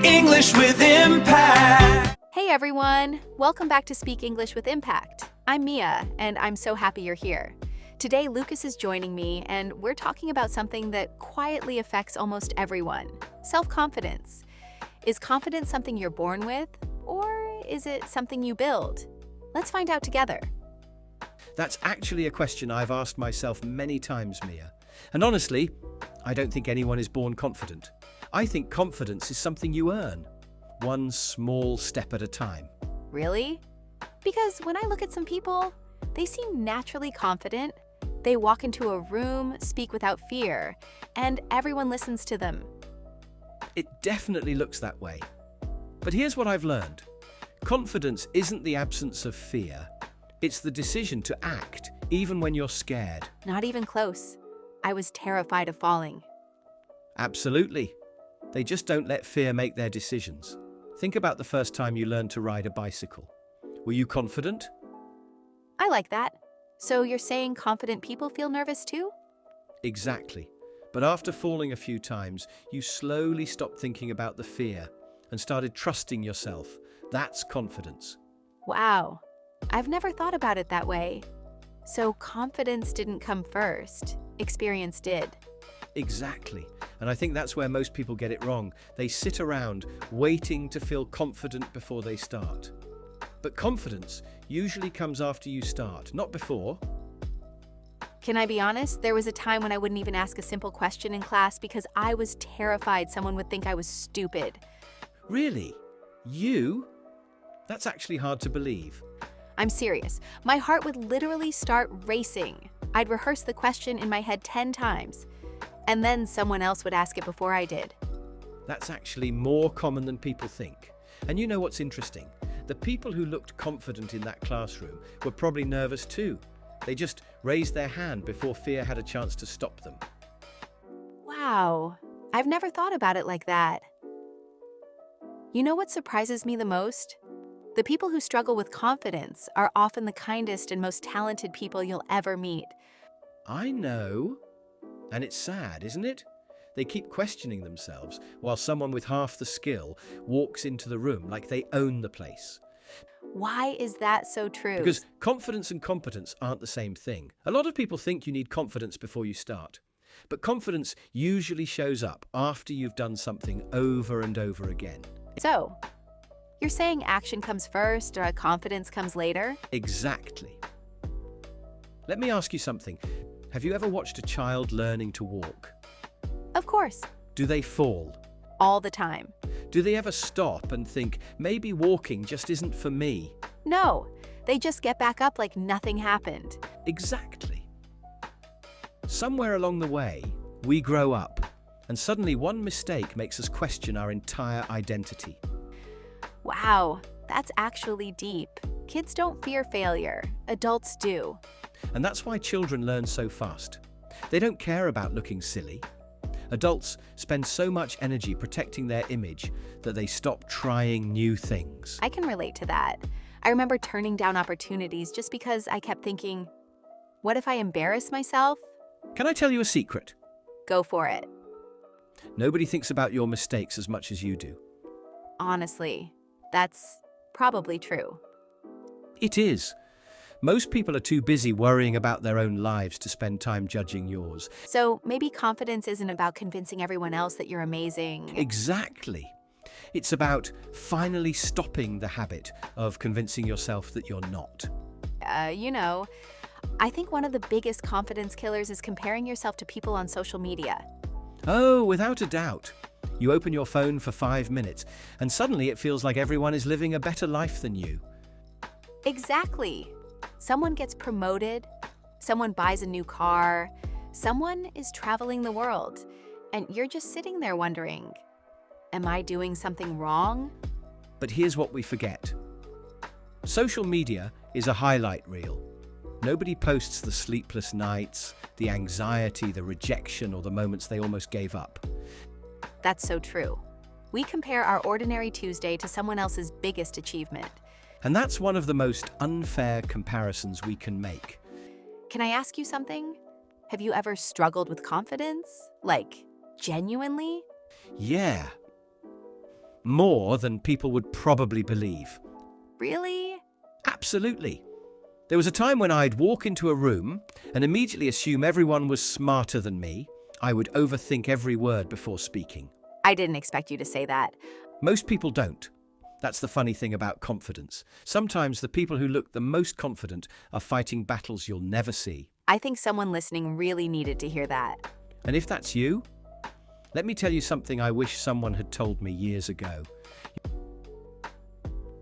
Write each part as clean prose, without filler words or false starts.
English with impact. Hey everyone! Welcome back to Speak English with Impact. I'm Mia, and I'm so happy you're here. Today, Lucas is joining me, and we're talking about something that quietly affects almost everyone: self-confidence. Is confidence something you're born with, or is it something you build? Let's find out together. That's actually a question I've asked myself many times, Mia. And honestly, I don't think anyone is born confident. I think confidence is something you earn, one small step at a time. Really? Because when I look at some people, they seem naturally confident. They walk into a room, speak without fear, and everyone listens to them. It definitely looks that way. But here's what I've learned. Confidence isn't the absence of fear. It's the decision to act, even when you're scared. Not even close. I was terrified of falling. Absolutely. They just don't let fear make their decisions. Think about the first time you learned to ride a bicycle. Were you confident? I like that. So you're saying confident people feel nervous too? Exactly. But after falling a few times, you slowly stopped thinking about the fear and started trusting yourself. That's confidence. Wow. I've never thought about it that way. So confidence didn't come first. Experience did. Exactly. And I think that's where most people get it wrong. They sit around waiting to feel confident before they start. But confidence usually comes after you start, not before. Can I be honest? There was a time when I wouldn't even ask a simple question in class because I was terrified someone would think I was stupid. Really? You? That's actually hard to believe. I'm serious. My heart would literally start racing. I'd rehearse the question in my head 10 times, and then someone else would ask it before I did. That's actually more common than people think. And you know what's interesting? The people who looked confident in that classroom were probably nervous too. They just raised their hand before fear had a chance to stop them. Wow, I've never thought about it like that. You know what surprises me the most? The people who struggle with confidence are often the kindest and most talented people you'll ever meet. I know. And it's sad, isn't it? They keep questioning themselves while someone with half the skill walks into the room like they own the place. Why is that so true? Because confidence and competence aren't the same thing. A lot of people think you need confidence before you start. But confidence usually shows up after you've done something over and over again. So, you're saying action comes first or confidence comes later? Exactly. Let me ask you something. Have you ever watched a child learning to walk? Of course. Do they fall? All the time. Do they ever stop and think, maybe walking just isn't for me? No, they just get back up like nothing happened. Exactly. Somewhere along the way, we grow up, and suddenly one mistake makes us question our entire identity. Wow, that's actually deep. Kids don't fear failure. Adults do. And that's why children learn so fast. They don't care about looking silly. Adults spend so much energy protecting their image that they stop trying new things. I can relate to that. I remember turning down opportunities just because I kept thinking, what if I embarrass myself? Can I tell you a secret? Go for it. Nobody thinks about your mistakes as much as you do. Honestly, that's probably true. It is. Most people are too busy worrying about their own lives to spend time judging yours. So maybe confidence isn't about convincing everyone else that you're amazing. Exactly. It's about finally stopping the habit of convincing yourself that you're not. I think one of the biggest confidence killers is comparing yourself to people on social media. Oh, without a doubt. You open your phone for 5 minutes, and suddenly it feels like everyone is living a better life than you. Exactly. Someone gets promoted, someone buys a new car, someone is traveling the world, and you're just sitting there wondering, am I doing something wrong? But here's what we forget. Social media is a highlight reel. Nobody posts the sleepless nights, the anxiety, the rejection, or the moments they almost gave up. That's so true. We compare our ordinary Tuesday to someone else's biggest achievement. And that's one of the most unfair comparisons we can make. Can I ask you something? Have you ever struggled with confidence? Like, genuinely? Yeah. More than people would probably believe. Really? Absolutely. There was a time when I'd walk into a room and immediately assume everyone was smarter than me. I would overthink every word before speaking. I didn't expect you to say that. Most people don't. That's the funny thing about confidence. Sometimes the people who look the most confident are fighting battles you'll never see. I think someone listening really needed to hear that. And if that's you, let me tell you something I wish someone had told me years ago.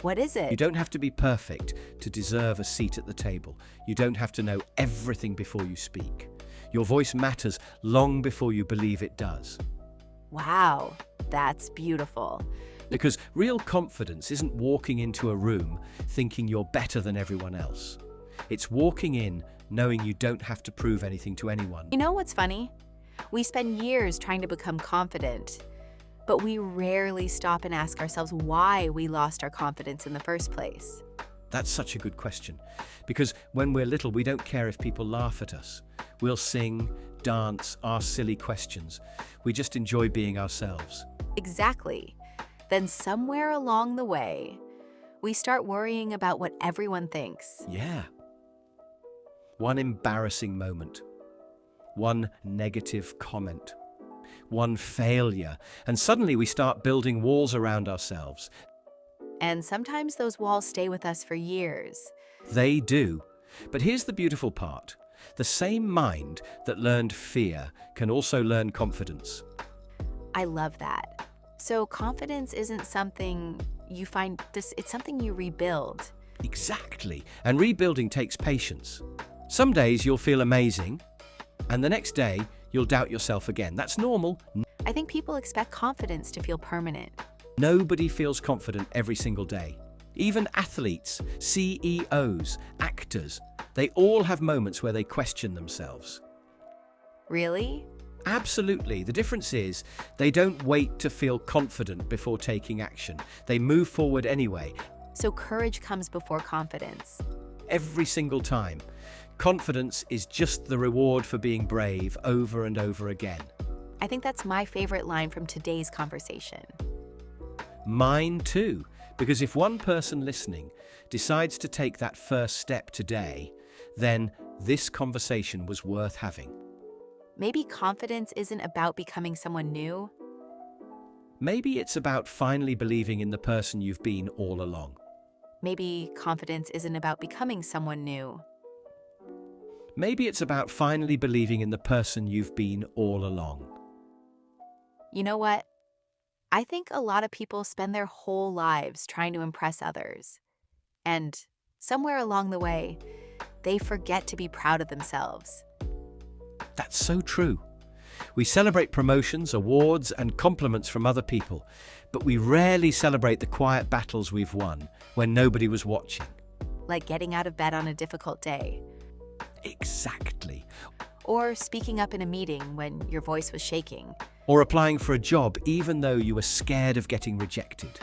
What is You it? don't have to be perfect to deserve a seat at the table. You don't have to know everything before you speak. Your voice matters long before you believe it does. Wow, that's beautiful. Because real confidence isn't walking into a room thinking you're better than everyone else. It's walking in knowing you don't have to prove anything to anyone. You know what's funny? We spend years trying to become confident, but we rarely stop and ask ourselves why we lost our confidence in the first place. That's such a good question. Because when we're little, we don't care if people laugh at us. We'll sing, dance, ask silly questions. We just enjoy being ourselves. Exactly. Then somewhere along the way, we start worrying about what everyone thinks. Yeah. One embarrassing moment. One negative comment. One failure. And suddenly we start building walls around ourselves. And sometimes those walls stay with us for years. They do. But here's the beautiful part. The same mind that learned fear can also learn confidence. I love that. So confidence isn't something you find it's something you rebuild. Exactly. And rebuilding takes patience. Some days you'll feel amazing, and the next day you'll doubt yourself again. That's normal. I think people expect confidence to feel permanent. Nobody feels confident every single day. Even athletes, CEOs, actors, they all have moments where they question themselves. Really? Absolutely. The difference is they don't wait to feel confident before taking action. They move forward anyway. So courage comes before confidence. Every single time. Confidence is just the reward for being brave over and over again. I think that's my favorite line from today's conversation. Mine too, because if one person listening decides to take that first step today, then this conversation was worth having. Maybe confidence isn't about becoming someone new. Maybe it's about finally believing in the person you've been all along. Maybe confidence isn't about becoming someone new. Maybe it's about finally believing in the person you've been all along. You know what? I think a lot of people spend their whole lives trying to impress others. And somewhere along the way, they forget to be proud of themselves. That's so true. We celebrate promotions, awards, and compliments from other people, but we rarely celebrate the quiet battles we've won when nobody was watching. Like getting out of bed on a difficult day, Exactly. or speaking up in a meeting when your voice was shaking. Or applying for a job even though you were scared of getting rejected.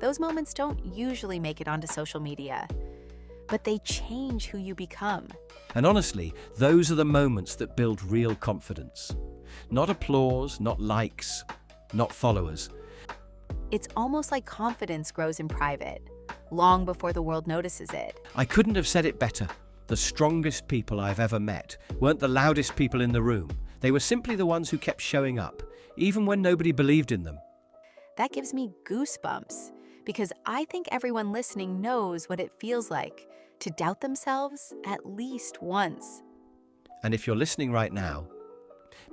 Those moments don't usually make it onto social media, but they change who you become. And honestly, those are the moments that build real confidence. Not applause, not likes, not followers. It's almost like confidence grows in private, long before the world notices it. I couldn't have said it better. The strongest people I've ever met weren't the loudest people in the room. They were simply the ones who kept showing up, even when nobody believed in them. That gives me goosebumps, because I think everyone listening knows what it feels like to doubt themselves at least once. And if you're listening right now,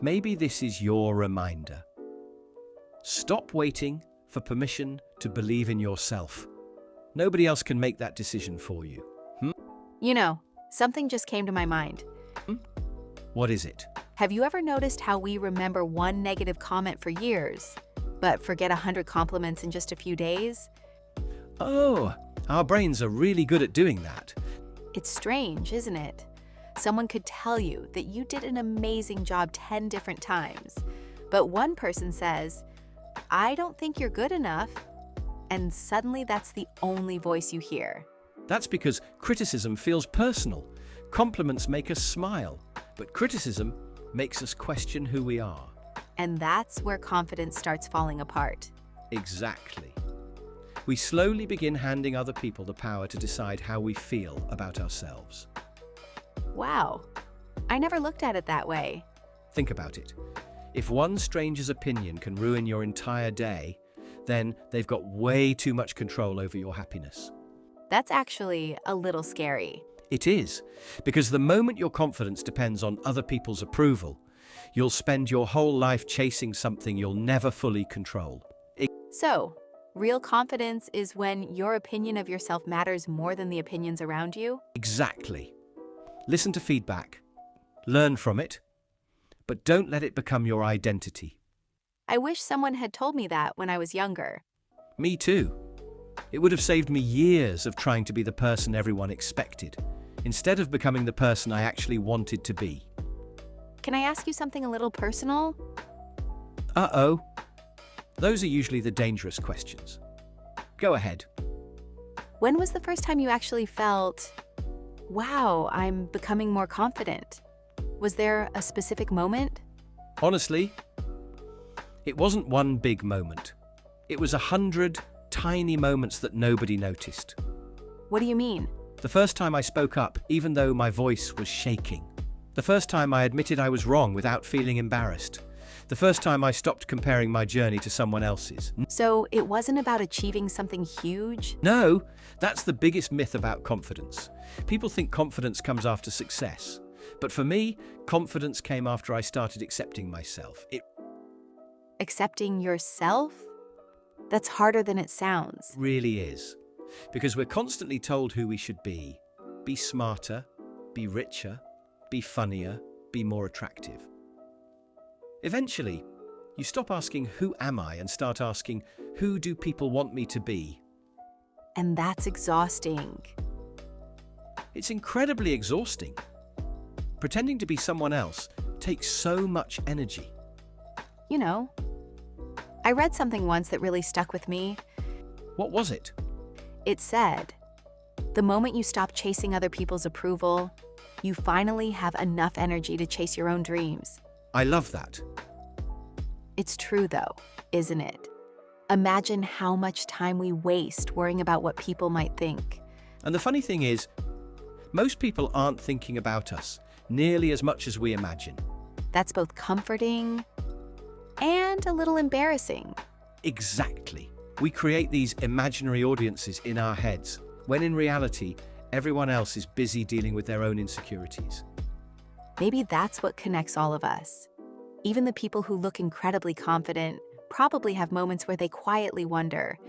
maybe this is your reminder. Stop waiting for permission to believe in yourself. Nobody else can make that decision for you. You know, something just came to my mind. What is it? Have you ever noticed how we remember one negative comment for years, but forget 100 compliments in just a few days? Oh, our brains are really good at doing that. It's strange, isn't it? Someone could tell you that you did an amazing job 10 different times, but one person says, "I don't think you're good enough," and suddenly that's the only voice you hear. That's because criticism feels personal. Compliments make us smile, but criticism makes us question who we are. And that's where confidence starts falling apart. Exactly. We slowly begin handing other people the power to decide how we feel about ourselves. Wow. I never looked at it that way. Think about it. If one stranger's opinion can ruin your entire day, then they've got way too much control over your happiness. That's actually a little scary. It is, because the moment your confidence depends on other people's approval, you'll spend your whole life chasing something you'll never fully control. So, real confidence is when your opinion of yourself matters more than the opinions around you? Exactly. Listen to feedback, learn from it, but don't let it become your identity. I wish someone had told me that when I was younger. Me too. It would have saved me years of trying to be the person everyone expected, instead of becoming the person I actually wanted to be. Can I ask you something a little personal? Uh-oh. Those are usually the dangerous questions. Go ahead. When was the first time you actually felt, wow, I'm becoming more confident? Was there a specific moment? Honestly, it wasn't one big moment. It was 100 tiny moments that nobody noticed. What do you mean? The first time I spoke up, even though my voice was shaking. The first time I admitted I was wrong without feeling embarrassed. The first time I stopped comparing my journey to someone else's. So it wasn't about achieving something huge? No, that's the biggest myth about confidence. People think confidence comes after success. But for me, confidence came after I started accepting myself. Accepting yourself? That's harder than it sounds. Really is. Because we're constantly told who we should be. Be smarter, be richer, be funnier, be more attractive. Eventually, you stop asking, who am I, and start asking, who do people want me to be? And that's exhausting. It's incredibly exhausting. Pretending to be someone else takes so much energy. You know, I read something once that really stuck with me. What was it? It said, the moment you stop chasing other people's approval, you finally have enough energy to chase your own dreams. I love that. It's true though, isn't it? Imagine how much time we waste worrying about what people might think. And the funny thing is, most people aren't thinking about us nearly as much as we imagine. That's both comforting and a little embarrassing. Exactly. We create these imaginary audiences in our heads, when in reality, everyone else is busy dealing with their own insecurities. Maybe that's what connects all of us. Even the people who look incredibly confident probably have moments where they quietly wonder,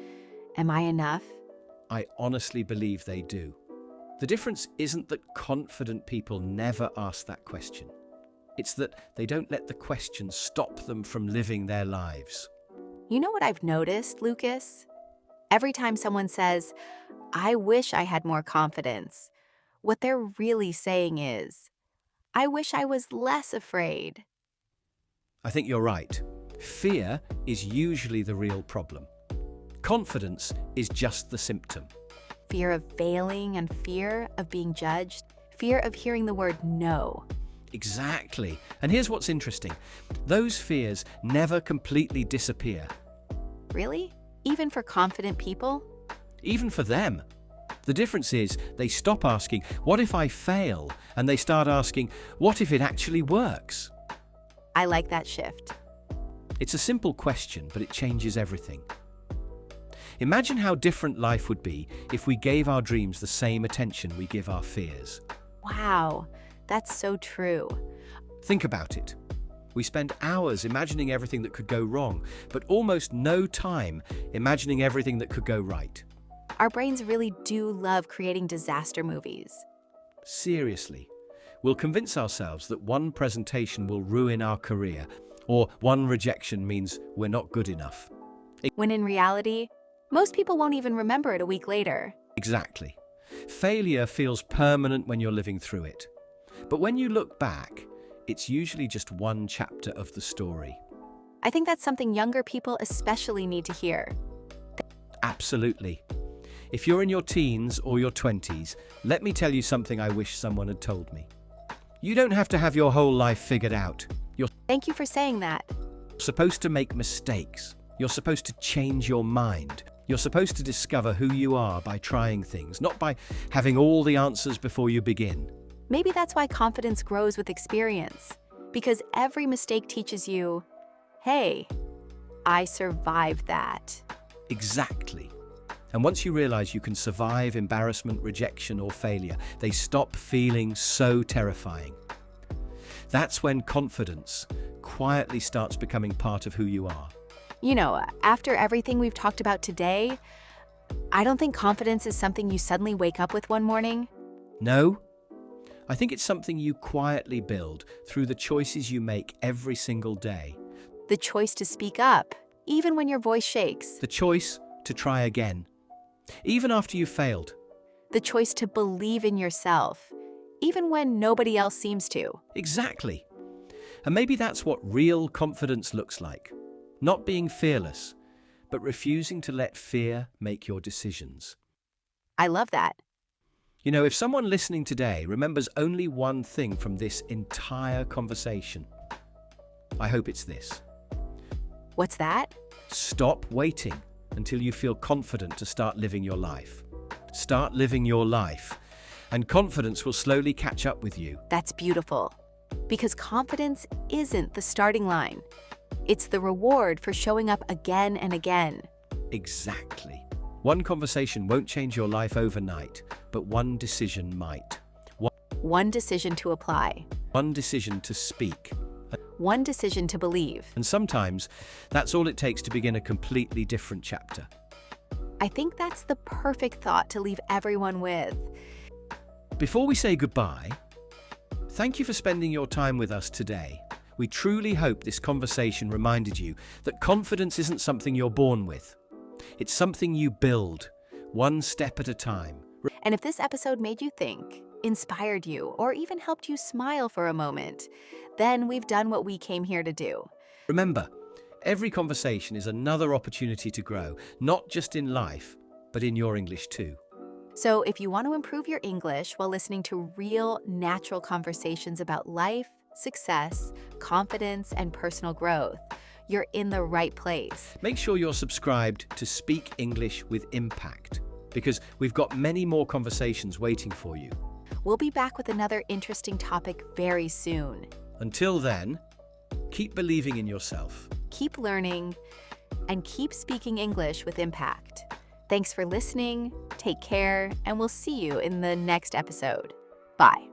am I enough? I honestly believe they do. The difference isn't that confident people never ask that question. It's that they don't let the question stop them from living their lives. You know what I've noticed, Lucas? Every time someone says, I wish I had more confidence, what they're really saying is, I wish I was less afraid. I think you're right. Fear is usually the real problem. Confidence is just the symptom. Fear of failing and fear of being judged. Fear of hearing the word no. Exactly. And here's what's interesting. Those fears never completely disappear. Really? Even for confident people? Even for them. The difference is they stop asking, what if I fail? And they start asking, what if it actually works? I like that shift. It's a simple question, but it changes everything. Imagine how different life would be if we gave our dreams the same attention we give our fears. Wow, that's so true. Think about it. We spend hours imagining everything that could go wrong, but almost no time imagining everything that could go right. Our brains really do love creating disaster movies. Seriously, we'll convince ourselves that one presentation will ruin our career, or one rejection means we're not good enough. When in reality, most people won't even remember it a week later. Exactly. Failure feels permanent when you're living through it. But when you look back, it's usually just one chapter of the story. I think that's something younger people especially need to hear. Absolutely. If you're in your teens or your 20s, let me tell you something I wish someone had told me. You don't have to have your whole life figured out. You're Thank you for saying that. supposed to make mistakes, You're supposed to change your mind. You're supposed to discover who you are by trying things, not by having all the answers before you begin. Maybe that's why confidence grows with experience, because every mistake teaches you, hey, I survived that. Exactly. And once you realize you can survive embarrassment, rejection, or failure, they stop feeling so terrifying. That's when confidence quietly starts becoming part of who you are. You know, after everything we've talked about today, I don't think confidence is something you suddenly wake up with one morning. No, I think it's something you quietly build through the choices you make every single day. The choice to speak up, even when your voice shakes. The choice to try again, even after you've failed. The choice to believe in yourself, even when nobody else seems to. Exactly. And maybe that's what real confidence looks like. Not being fearless, but refusing to let fear make your decisions. I love that. You know, if someone listening today remembers only one thing from this entire conversation, I hope it's this. What's that? Stop waiting until you feel confident to start living your life. Start living your life, and confidence will slowly catch up with you. That's beautiful. Because confidence isn't the starting line. It's the reward for showing up again and again. Exactly. One conversation won't change your life overnight, but one decision might. One decision to apply. One decision to speak. One decision to believe. And sometimes that's all it takes to begin a completely different chapter. I think that's the perfect thought to leave everyone with. Before we say goodbye, thank you for spending your time with us today. We truly hope this conversation reminded you that confidence isn't something you're born with. It's something you build, one step at a time. And if this episode made you think, inspired you, or even helped you smile for a moment, then we've done what we came here to do. Remember, every conversation is another opportunity to grow, not just in life, but in your English too. So if you want to improve your English while listening to real, natural conversations about life, success, confidence, and personal growth, you're in the right place. Make sure you're subscribed to Speak English with Impact, because we've got many more conversations waiting for you. We'll be back with another interesting topic very soon. Until then, keep believing in yourself. Keep learning and keep speaking English with impact. Thanks for listening, take care, and we'll see you in the next episode. Bye.